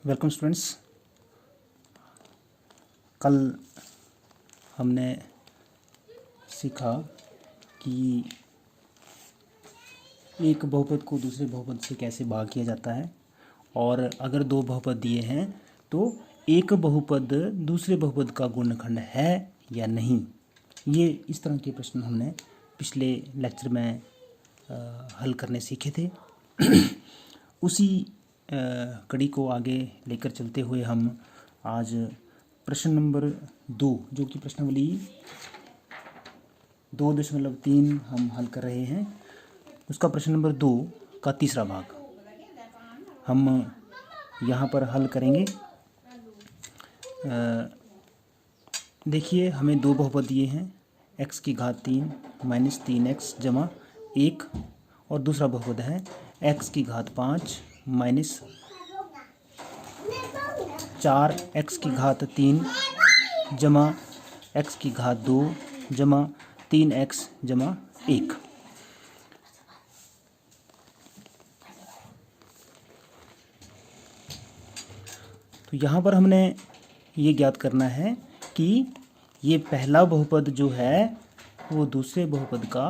Welcome students. कल हमने सीखा कि एक बहुपद को दूसरे बहुपद से कैसे भाग किया जाता है, और अगर दो बहुपद दिए हैं तो एक बहुपद दूसरे बहुपद का गुणनखंड है या नहीं। ये इस तरह के प्रश्न हमने पिछले लेक्चर में हल करने सीखे थे। उसी कड़ी को आगे लेकर चलते हुए हम आज प्रश्न नंबर 2, जो कि प्रश्नावली 2.3 हम हल कर रहे हैं, उसका प्रश्न नंबर 2 का तीसरा भाग हम यहाँ पर हल करेंगे। देखिए, हमें दो बहुपद दिए हैं, x की घात 3 माइनस 3x जमा 1, और दूसरा बहुपद है x की घात 5 माइनस 4x की घात 3 जमा x की घात 2 जमा 3x जमा 1। तो यहाँ पर हमने ये ज्ञात करना है कि ये पहला बहुपद जो है वो दूसरे बहुपद का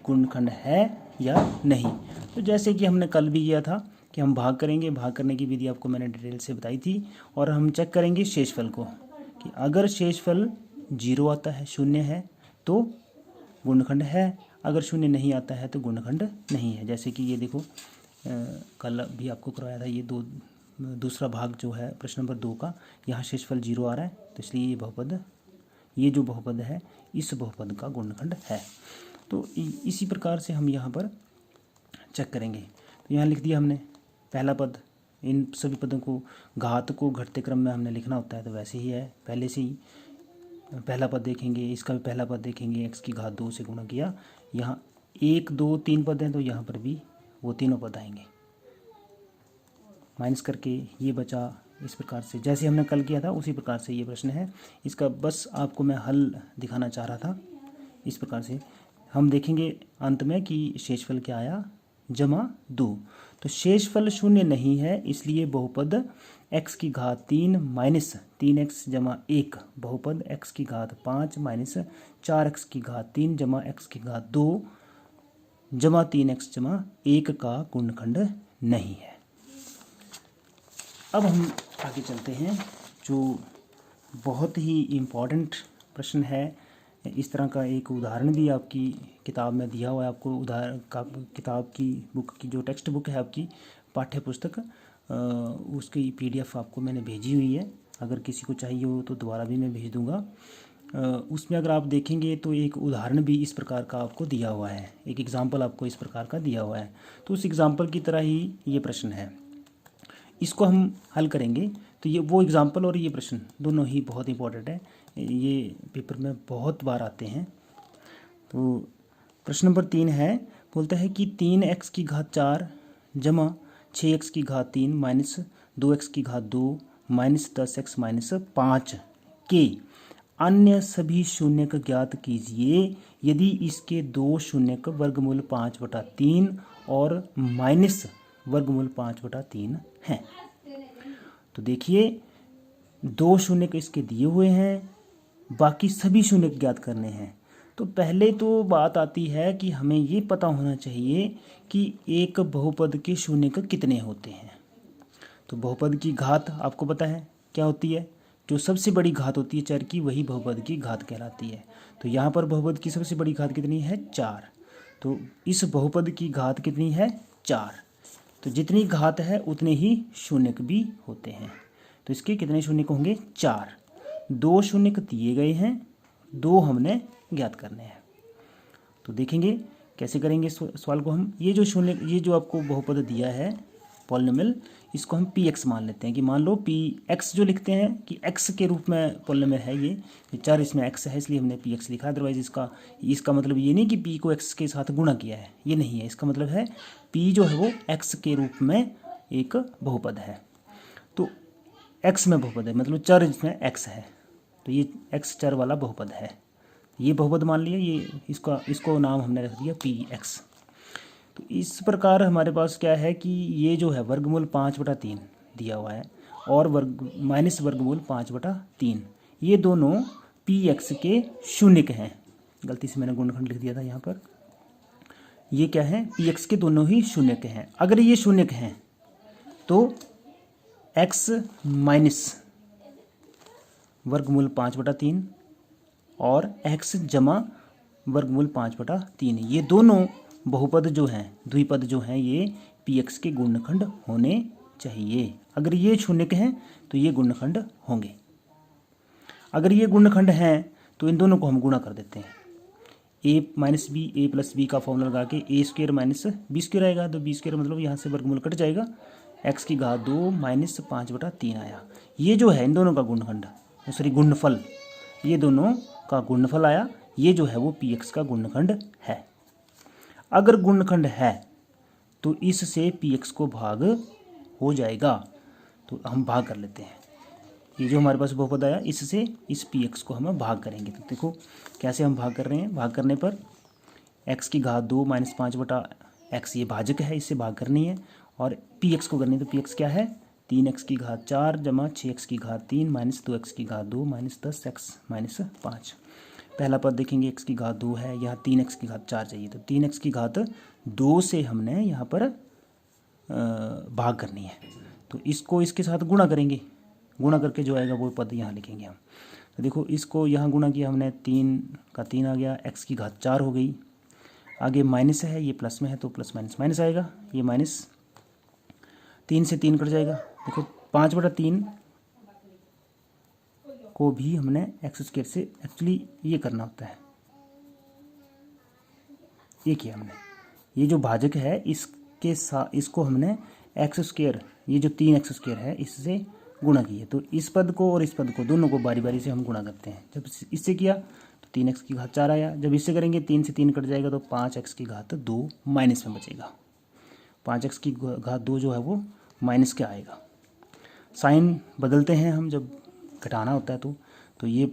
गुणनखंड है या नहीं। तो जैसे कि हमने कल भी किया था कि हम भाग करेंगे, भाग करने की विधि आपको मैंने डिटेल से बताई थी, और हम चेक करेंगे शेषफल को कि अगर शेषफल 0 आता है, शून्य है, तो गुणनखंड है, अगर शून्य नहीं आता है तो गुणनखंड नहीं है। जैसे कि ये देखो, कल भी आपको करवाया था, ये दूसरा भाग जो है प्रश्न नंबर 2 का, यहाँ शेषफल 0 आ रहा है, तो इसलिए ये जो बहुपद है इस बहुपद का गुणनखंड है। तो इसी प्रकार से हम यहाँ पर चेक करेंगे। तो यहाँ लिख दिया हमने पहला पद, इन सभी पदों को घात को घटते क्रम में हमने लिखना होता है, तो वैसे ही है, पहले से ही पहला पद देखेंगे, इसका भी पहला पद देखेंगे, x की घात 2 से गुणा किया, यहाँ 1 2 3 पद हैं, तो यहाँ पर भी वो तीनों पद आएंगे, माइनस करके ये बचा। इस प्रकार से जैसे हमने कल किया था उसी प्रकार से ये प्रश्न है। इसका बस आपको मैं हल दिखाना चाह रहा था। इस प्रकार से हम देखेंगे अंत में कि शेषफल क्या आया, जमा 2। तो शेषफल शून्य नहीं है, इसलिए बहुपद x की घात 3 माइनस 3x जमा 1, बहुपद x की घात 5 माइनस 4x की घात 3 जमा x की घात 2 जमा 3x जमा 1 का गुणनखंड नहीं है। अब हम आगे चलते हैं, जो बहुत ही इम्पॉर्टेंट प्रश्न है। इस तरह का एक उदाहरण भी आपकी किताब में दिया हुआ है, आपको उदाहरण का किताब की बुक की जो टेक्स्ट बुक है आपकी पाठ्य पुस्तक, उसकी PDF आपको मैंने भेजी हुई है। अगर किसी को चाहिए हो तो दोबारा भी मैं भेज दूंगा। उसमें अगर आप देखेंगे तो एक उदाहरण भी इस प्रकार का आपको दिया हुआ है, एक एग्जाम्पल आपको इस प्रकार का दिया हुआ है। तो उस एग्जाम्पल की तरह ही ये प्रश्न है, इसको हम हल करेंगे। तो ये वो एग्जाम्पल और ये प्रश्न दोनों ही बहुत इंपॉर्टेंट है, ये पेपर में बहुत बार आते हैं। तो प्रश्न नंबर 3 है, बोलता है कि 3x की घात 4 जमा 6x की घात 3 माइनस 2x की घात 2 माइनस 10x माइनस 5 के अन्य सभी शून्यक ज्ञात कीजिए यदि इसके दो शून्यक वर्गमूल 5/3 और माइनस वर्गमूल 5/3 हैं। तो देखिए, दो शून्य इसके दिए हुए हैं, बाकी सभी शून्य ज्ञात करने हैं। तो पहले तो बात आती है कि हमें ये पता होना चाहिए कि एक बहुपद के शून्यक कितने होते हैं। तो बहुपद की घात आपको पता है क्या होती है, जो सबसे बड़ी घात होती है चर की, वही बहुपद की घात कहलाती है। तो यहाँ पर बहुपद की सबसे बड़ी घात कितनी है, 4। तो इस बहुपद की घात कितनी है, 4। तो जितनी घात है उतने ही शून्यक भी होते हैं। तो इसके कितने शून्यक होंगे, 4। दो शून्यक दिए गए हैं, दो हमने ज्ञात करने हैं। तो देखेंगे कैसे करेंगे सवाल को हम। ये जो आपको बहुपद दिया है पॉलिनोमियल, इसको हम px मान लेते हैं कि मान लो px जो लिखते हैं कि x के रूप में पॉलिनोमियल है, ये 4 इसमें x है, इसलिए हमने px लिखा। अदरवाइज इसका मतलब ये नहीं कि p को x के साथ गुणा किया है, ये नहीं है। इसका मतलब है p जो है वो x के रूप में एक बहुपद है। तो x में बहुपद है, मतलब चर जिसमें x है, तो ये x चर वाला बहुपद है। ये बहुपद मान लिया, ये इसको नाम हमने रख दिया px। तो इस प्रकार हमारे पास क्या है कि ये जो है वर्गमूल 5/3 दिया हुआ है, और माइनस वर्गमूल 5/3, ये दोनों पी एक्स के शून्यक हैं। गलती से मैंने गुणनखंड लिख दिया था यहाँ पर। ये क्या है, पी एक्स के दोनों ही शून्यक हैं। अगर ये शून्यक हैं तो एक्स माइनस वर्गमूल 5/3 और एक्स जमा वर्गमूल 5/3, ये दोनों बहुपद जो हैं, द्विपद जो हैं, ये पी एक्स के गुणनखंड होने चाहिए। अगर ये शून्यक हैं तो ये गुणनखंड होंगे। अगर ये गुणनखंड हैं तो इन दोनों को हम गुणा कर देते हैं। ए माइनस बी, ए प्लस बी का फॉर्मूला लगा के ए स्क्वायर माइनस बी स्क्वायर आएगा। तो बी स्क्वायर मतलब यहाँ से वर्गमूल कट जाएगा, एक्स की घात 2 माइनस 5/3 आया। ये जो है इन दोनों का गुणनखंड, सॉरी गुणनफल, ये दोनों का गुणनफल आया। ये जो है वो पी एक्स का गुणनखंड है। अगर गुणनखंड है तो इससे पी एक्स को भाग हो जाएगा। तो हम भाग कर लेते हैं। ये जो हमारे पास बहुपद आया, इससे इस पी एक्स को हम भाग करेंगे। तो देखो कैसे हम भाग कर रहे हैं। भाग करने पर एक्स की घात 2 माइनस 5/x, ये भाजक है, इससे भाग करनी है। और पी एक्स को करनी है। तो पी एक्स क्या है, 3x की घात 4 जमा 6x की घात 3 माइनस 2x की घात 2 माइनस 10x माइनस 5। पहला पद देखेंगे, x की घात 2 है, यहाँ 3x की घात 4 चाहिए। तो 3x की घात 2 से हमने यहाँ पर भाग करनी है। तो इसको इसके साथ गुणा करेंगे। गुणा करके जो आएगा वो पद यहाँ लिखेंगे हम। तो देखो इसको यहाँ गुणा किया हमने, 3 का 3 आ गया, x की घात 4 हो गई। आगे माइनस है, ये प्लस में है तो प्लस माइनस माइनस आएगा। ये माइनस 3 से 3 कट जाएगा। देखो 5/3 को भी हमने एक्स स्क्वायर से एक्चुअली ये करना होता है, ये किया हमने। ये जो भाजक है इसके साथ इसको हमने एक्स स्क्वायर, ये जो 3x² है, इससे गुणा किए। तो इस पद को और इस पद को दोनों को बारी बारी से हम गुणा करते हैं। जब इससे किया तो 3x की घात 4 आया। जब इससे करेंगे 3 से 3 कट जाएगा तो 5x की घात 2 माइनस में बचेगा। 5x की घात 2 जो है वो माइनस के आएगा। साइन बदलते हैं हम जब घटाना होता है तो ये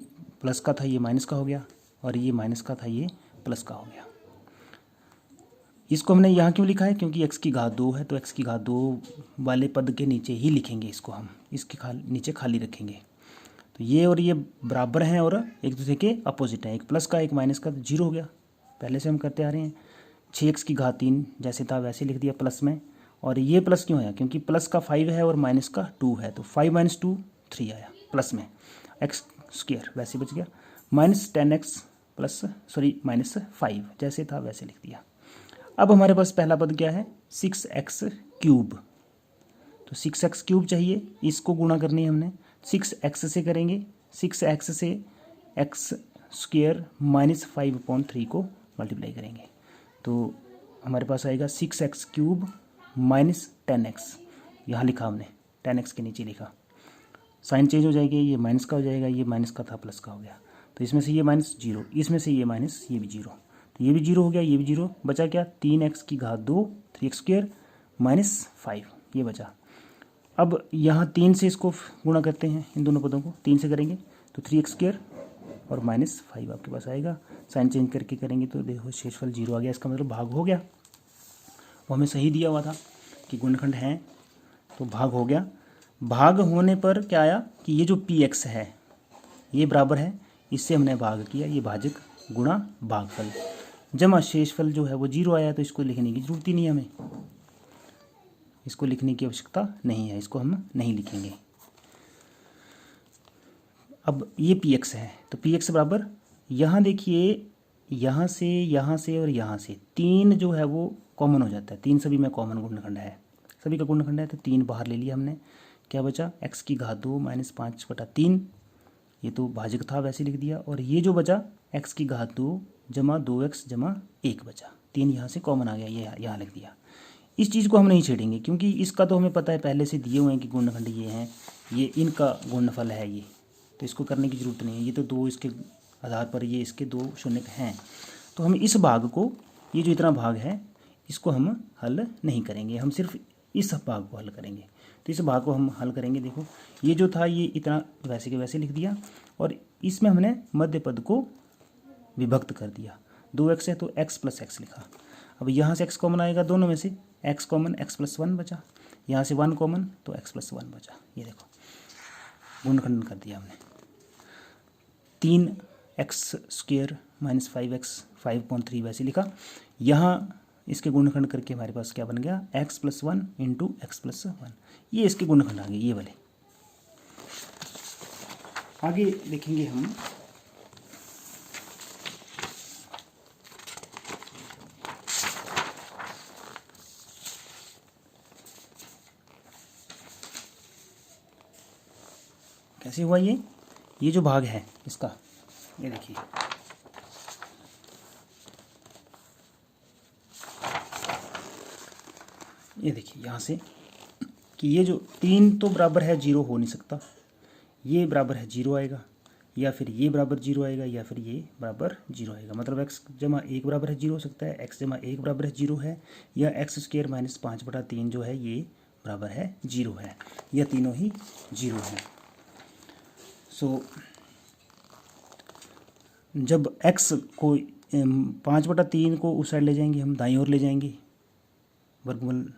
प्लस का था, ये माइनस का हो गया, और ये माइनस का था, ये प्लस का हो गया। इसको हमने यहाँ क्यों लिखा है, क्योंकि x की घात 2 है तो x की घात 2 वाले पद के नीचे ही लिखेंगे इसको हम, इसके नीचे खाली रखेंगे। तो ये और ये बराबर हैं और एक दूसरे के अपोजिट हैं, एक प्लस का एक माइनस का, तो 0 हो गया। पहले से हम करते आ रहे हैं। 6x की घात 3 जैसे था वैसे लिख दिया प्लस में। और ये प्लस क्यों आया, क्योंकि प्लस का 5 है और माइनस का 2 है, तो 5 - 2 3 आया प्लस में। एक्स स्क्वायर वैसे बच गया, minus 10x plus sorry minus 5 जैसे था वैसे लिख दिया। अब हमारे पास पहला पद क्या है, 6x³। तो 6x³ चाहिए, इसको गुणा करनी है हमने। 6x से करेंगे, 6x से x² माइनस 5/3 को मल्टीप्लाई करेंगे तो हमारे पास आएगा 6x³ माइनस 10x। यहाँ लिखा हमने 10x के नीचे लिखा, साइन चेंज हो जाएगी, ये माइनस का हो जाएगा, ये माइनस का था प्लस का हो गया। तो इसमें से ये माइनस 0, इसमें से ये माइनस, ये भी 0, तो ये भी 0 हो गया, ये भी 0, बचा क्या, 3x की घात 2 3x² माइनस 5, ये बचा। अब यहाँ 3 से इसको गुणा करते हैं, इन दोनों पदों को 3 से करेंगे तो 3x² और माइनस 5 आपके पास आएगा। साइन चेंज करके करेंगे तो देखो शेषफल 0 आ गया, इसका मतलब भाग हो गया। वो हमें सही दिया हुआ था कि गुणनखंड हैं तो भाग हो गया। भाग होने पर क्या आया कि ये जो px है ये बराबर है, इससे हमने भाग किया, ये भाजक गुणा भागफल जमा शेषफल जो है वो 0 आया। तो इसको लिखने की जरूरत ही नहीं है, हमें इसको लिखने की आवश्यकता नहीं है, इसको हम नहीं लिखेंगे। अब ये px है तो px बराबर, यहाँ देखिए यहाँ से और यहाँ से 3 जो है वो कॉमन हो जाता है, 3 सभी में कॉमन गुणनखंड है, सभी का गुणनखंड है। तो 3 बाहर ले लिया हमने, क्या बचा, x की घात 2 माइनस 5/3, ये तो भाजक था वैसे लिख दिया। और ये जो बचा x की घात 2 जमा 2x जमा 1 बचा, 3 यहाँ से कॉमन आ गया, ये यहाँ लिख दिया। इस चीज़ को हम नहीं छेड़ेंगे क्योंकि इसका तो हमें पता है, पहले से दिए हुए हैं कि गुणनखंड ये हैं, ये इनका गुणनफल है ये, तो इसको करने की ज़रूरत नहीं है। ये तो 2 इसके आधार पर ये इसके 2 शून्यक हैं, तो हम इस भाग को, ये जो इतना भाग है इसको हम हल नहीं करेंगे, हम सिर्फ इस भाग को हल करेंगे। तो इस भाग को हम हल करेंगे। देखो ये जो था ये इतना वैसे के वैसे लिख दिया और इसमें हमने मध्य पद को विभक्त कर दिया। 2x है तो x + x लिखा। अब यहाँ से x कॉमन आएगा, दोनों में से x कॉमन, x + 1 बचा। यहाँ से 1 कॉमन तो x+1 बचा। ये देखो गुणनखंडन कर दिया हमने। 3x² - 5x 5/3 वैसे लिखा। यहाँ इसके गुणनखंड करके हमारे पास क्या बन गया, x+1 × x+1। ये इसके गुणनखंड आ गए ये वाले। आगे देखेंगे हम कैसे हुआ ये जो भाग है इसका, ये देखिए यहाँ से कि ये जो 3 तो बराबर है 0 हो नहीं सकता, ये बराबर है 0 आएगा, या फिर ये बराबर 0 आएगा, या फिर ये बराबर 0 आएगा। मतलब x=1 बराबर है 0 हो सकता है, x=1 बराबर है 0 है, या x² - 5/3 जो है ये बराबर है 0 है, या तीनों ही 0 है। सो जब x को 5/3 को उस साइड ले जाएंगे हम, दाईं ओर ले जाएंगे, वर्गमूल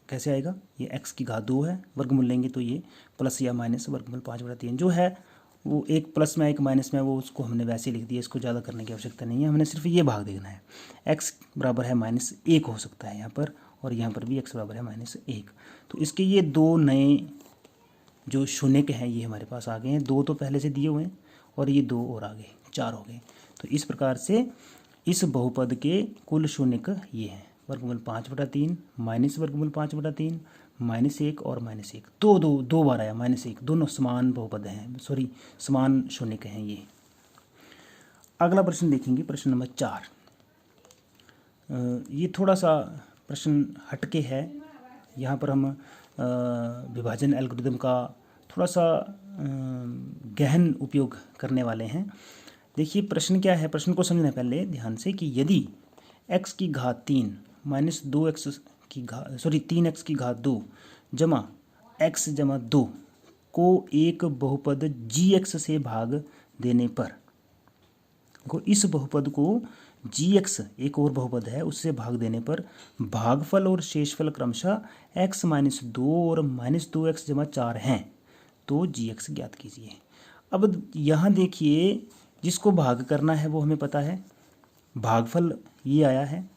कैसे आएगा, ये x⁻² है, वर्गमूल लेंगे तो ये प्लस या माइनस वर्गमूल 5/3 जो है वो एक प्लस में एक माइनस में, वो उसको हमने वैसे लिख दिया, इसको ज़्यादा करने की आवश्यकता नहीं है, हमने सिर्फ ये भाग देखना है। x बराबर है -1 हो सकता है यहाँ पर, और यहाँ पर भी x बराबर है -1। तो इसके ये दो नए जो शून्यक हैं ये हमारे पास आ गए हैं, 2 तो पहले से दिए हुए हैं और ये 2 और आ गए, 4 हो गए। तो इस प्रकार से इस बहुपद के कुल शून्यक ये हैं, वर्गमूल 5/3 माइनस वर्गमूल 5/3 -1 और -1। दो बार आया -1, दोनों समान बहुपद हैं, समान शून्यक हैं ये। अगला प्रश्न देखेंगे, प्रश्न नंबर 4। ये थोड़ा सा प्रश्न हटके है। यहाँ पर हम विभाजन एल्गोरिदम का थोड़ा सा गहन उपयोग करने वाले हैं। देखिए प्रश्न क्या है, प्रश्न को समझना पहले ध्यान से कि यदि x⁻³ - 3x⁻² जमा x⁻2 को एक बहुपद gx से भाग देने पर, इस बहुपद को gx एक और बहुपद है उससे भाग देने पर भागफल और शेषफल क्रमशः x-2 और -2x-4 हैं, तो gx ज्ञात कीजिए। अब यहाँ देखिए जिसको भाग करना है वो हमें पता है, भागफल ये आया है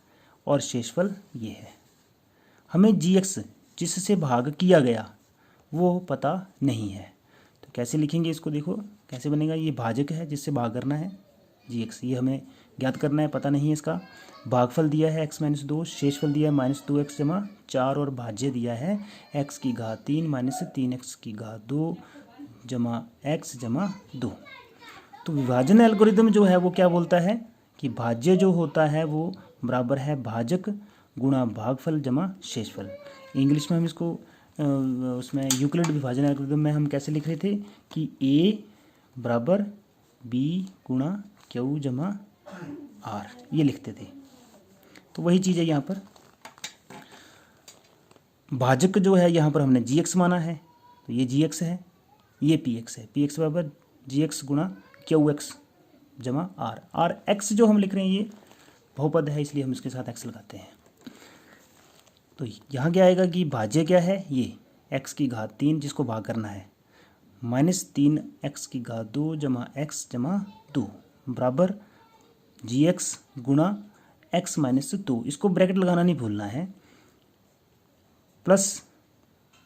और शेषफल ये है। हमें gx जिससे भाग किया गया वो पता नहीं है, तो कैसे लिखेंगे इसको, देखो कैसे बनेगा। ये भाजक है जिससे भाग करना है gx, ये हमें ज्ञात करना है, पता नहीं है इसका। भागफल दिया है x-2, शेषफल दिया है -2x-4 और भाज्य दिया है x⁻³ - 3x⁻2 जमा x⁻2। तो विभाजन एल्गोरिदम जो है वो क्या बोलता है कि भाज्य जो होता है वो बराबर है भाजक गुणा भागफल जमा शेषफल। इंग्लिश में हम इसको उसमें यूक्लिड विभाजन एल्गोरिदम में हम कैसे लिख रहे थे कि a बराबर b गुणा q जमा r, ये लिखते थे। तो वही चीज़ है यहाँ पर, भाजक जो है यहाँ पर हमने gx माना है, तो ये gx है, ये px है, px बराबर gx गुणा qx जमा r x जो हम लिख रहे हैं ये बहुपद है इसलिए हम इसके साथ x लगाते हैं। तो यहाँ क्या आएगा कि भाज्य क्या है, ये x⁻³ जिसको भाग करना है -3x⁻2 जमा x⁻2 बराबर gx गुणा x-2, इसको ब्रैकेट लगाना नहीं भूलना है, प्लस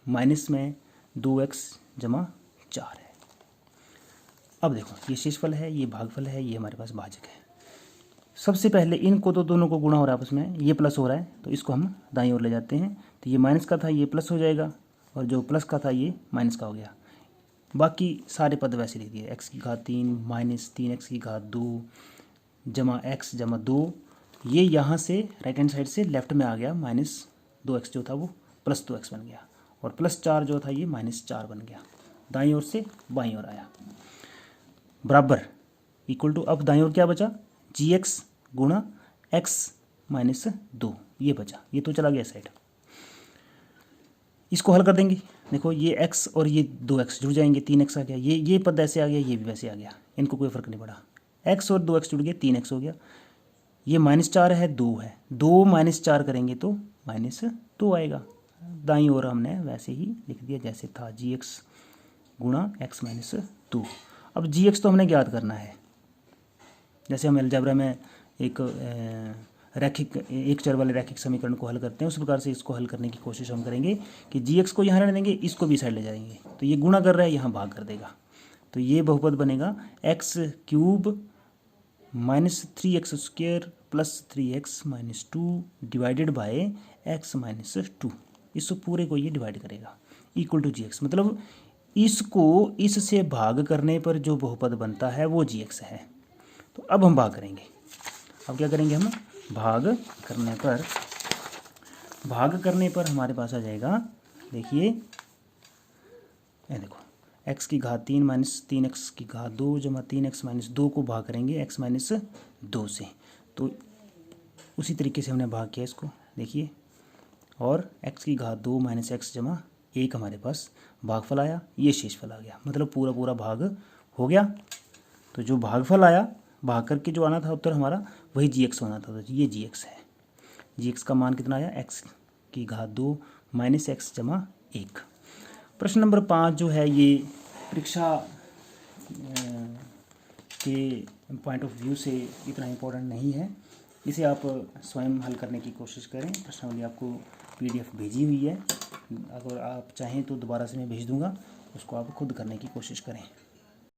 माइनस में 2x⁻4 है। अब देखो ये शेषफल है, ये भागफल है, ये हमारे पास भाजक है। सबसे पहले इनको तो दोनों को गुणा हो रहा है, आपस में ये प्लस हो रहा है तो इसको हम दाईं ओर ले जाते हैं, तो ये माइनस का था ये प्लस हो जाएगा, और जो प्लस का था ये माइनस का हो गया। बाकी सारे पद वैसे लिख दिए, x⁻³ - 3x⁻2 जमा x⁻2, ये यहाँ से राइट हैंड साइड से लेफ्ट में आ गया, -2x जो था वो +2x बन गया, और +4 जो था ये -4 बन गया, दाईं ओर से बाईं ओर आया, बराबर इक्वल टू, अब दाईं ओर क्या बचा, gx गुणा x-2 ये बचा, ये तो चला गया साइड। इसको हल कर देंगे, देखो ये x और ये 2x जुड़ जाएंगे, 3x आ गया, ये पद ऐसे आ गया, ये भी वैसे आ गया, इनको कोई फर्क नहीं पड़ा, x और 2x जुड़ गए 3x हो गया, ये -4 है 2 है, 2 - 4 करेंगे तो -2 आएगा, दाईं ओर हमने वैसे ही लिख दिया जैसे था, जी एक्स गुणा एक्स माइनस 2। अब जी एक्स तो हमने ज्ञात करना है, जैसे हम अलजेब्रा में एक रैखिक एक चर वाले रैखिक समीकरण को हल करते हैं उस प्रकार से इसको हल करने की कोशिश हम करेंगे कि जी एक्स को यहाँ रहने देंगे, इसको भी साइड ले जाएंगे, तो ये गुणा कर रहा है, यहाँ भाग कर देगा, तो ये बहुपद बनेगा x cube minus 3x² plus 3x minus 2 divided by x minus 2। इस पूरे को ये डिवाइड करेगा इक्वल टू जी एक्स, मतलब इसको इससे भाग करने पर जो बहुपद बनता है वो जी एक्स है। तो अब हम भाग करेंगे, अब क्या करेंगे हम भाग करने पर हमारे पास आ जाएगा, देखिए ये देखो x की घात 3 माइनस 3x की घात 2 जमा 3x माइनस 2 को भाग करेंगे x माइनस 2 से, तो उसी तरीके से हमने भाग किया इसको, देखिए, और x की घात 2 माइनस x जमा 1 हमारे पास भागफल आया, ये शेषफल आ गया, मतलब पूरा पूरा भाग हो गया। तो जो भागफल आया, भाग करके जो आना था उत्तर हमारा, वही जी एक्स होना था, तो ये जी एक्स है। जी एक्स का मान कितना आया, x की घात 2 माइनस एक्स जमा 1। प्रश्न नंबर 5 जो है ये परीक्षा के पॉइंट ऑफ व्यू से इतना इम्पोर्टेंट नहीं है, इसे आप स्वयं हल करने की कोशिश करें। प्रश्नावली आपको PDF भेजी हुई है, अगर आप चाहें तो दोबारा से मैं भेज दूंगा, उसको आप खुद करने की कोशिश करें।